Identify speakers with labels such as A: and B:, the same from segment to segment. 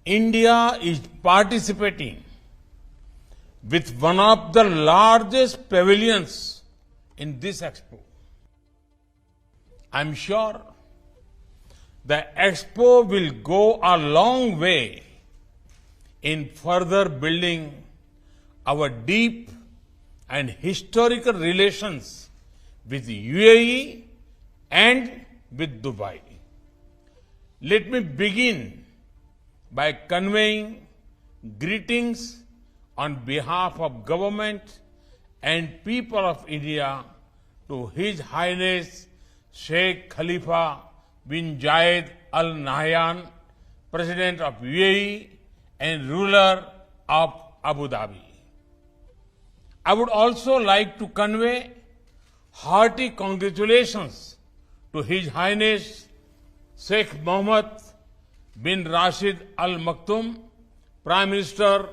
A: India is participating with one of the largest pavilions in this expo. I'm sure the expo will go a long way in further building our deep and historical relations with UAE and with Dubai. Let me begin by conveying greetings on behalf of government and people of India to His Highness Sheikh Khalifa bin Zayed Al Nahyan, President of UAE and ruler of Abu Dhabi. I would also like to convey hearty congratulations to His Highness Sheikh Mohammed bin Rashid Al Maktoum, Prime Minister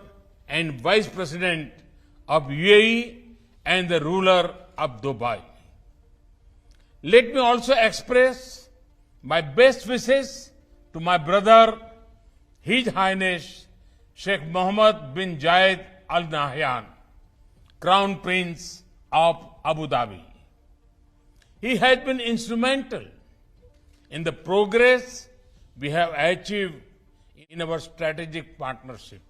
A: and Vice President of UAE and the ruler of Dubai. Let me also express my best wishes to my brother, His Highness Sheikh Mohammed bin Zayed Al Nahyan, Crown Prince of Abu Dhabi. He has been instrumental in the progress we have achieved in our strategic partnership.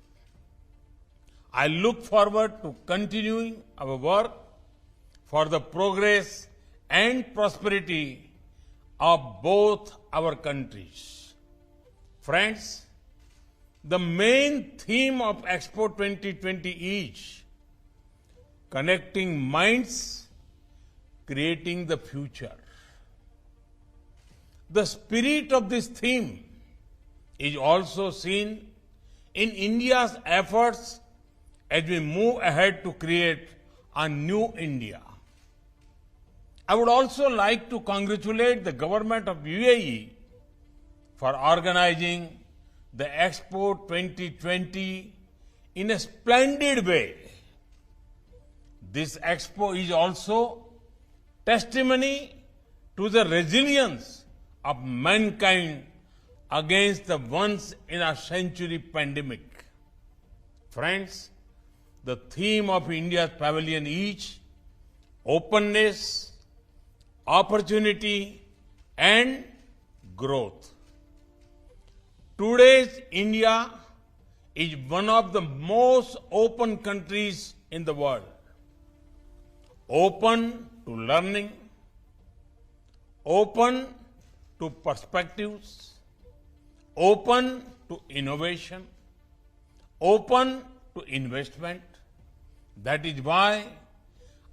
A: I look forward to continuing our work for the progress and prosperity of both our countries. Friends, the main theme of Expo 2020 is connecting minds, creating the future. The spirit of this theme is also seen in India's efforts as we move ahead to create a new India. I would also like to congratulate the government of UAE for organizing the Expo 2020 in a splendid way. This Expo is also testimony to the resilience of mankind against the once-in-a-century pandemic. Friends, the theme of India's pavilion is openness, opportunity, and growth. Today's India is one of the most open countries in the world. Open to learning, open to perspectives, open to innovation, open to investment. That is why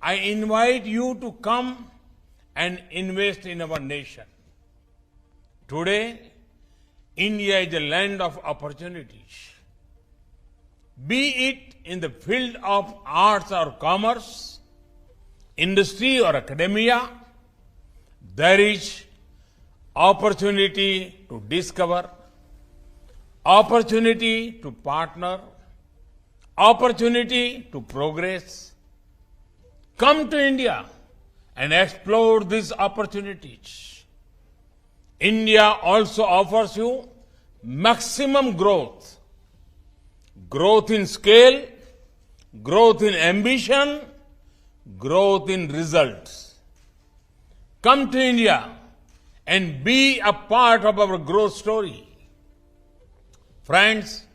A: I invite you to come and invest in our nation. Today, India is a land of opportunities. Be it in the field of arts or commerce, industry or academia, there is opportunity to discover, opportunity to partner, opportunity to progress. Come to India and explore these opportunities. India also offers you maximum growth. Growth in scale, growth in ambition, growth in results. Come to India and be a part of our growth story. Friends,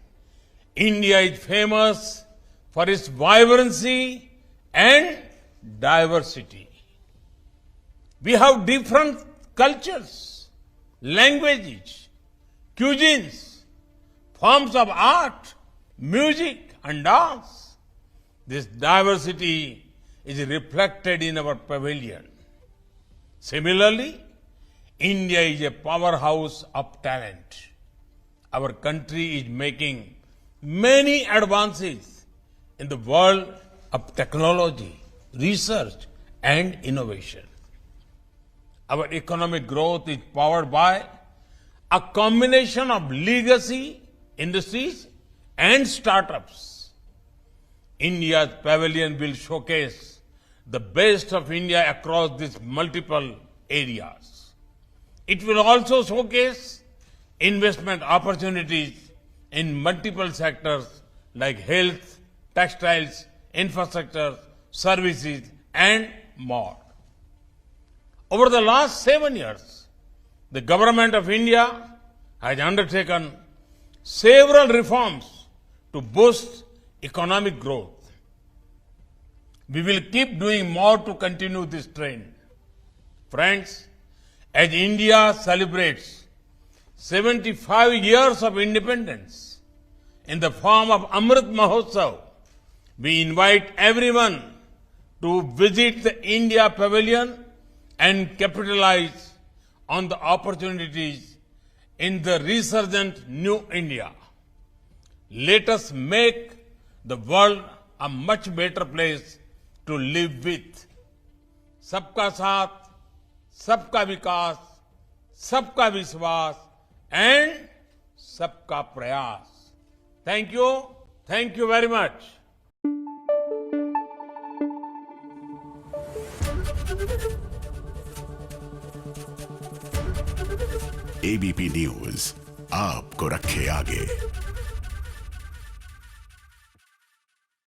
A: India is famous for its vibrancy and diversity. We have different cultures, languages, cuisines, forms of art, music, and dance. This diversity is reflected in our pavilion. Similarly, India is a powerhouse of talent. Our country is making many advances in the world of technology, research, and innovation. Our economic growth is powered by a combination of legacy industries and startups. India's pavilion will showcase the best of India across these multiple areas. It will also showcase investment opportunities in multiple sectors like health, textiles, infrastructure, services, and more. Over the last 7 years, the Government of India has undertaken several reforms to boost economic growth. We will keep doing more to continue this trend. Friends, as India celebrates 75 years of independence in the form of Amrit Mahotsav, we invite everyone to visit the India Pavilion and capitalize on the opportunities in the resurgent New India. Let us make the world a much better place to live with. सबका साथ, सबका विकास, सबका विश्वास and सबका प्रयास. Thank you very much.
B: ABP news आपको रखे आगे.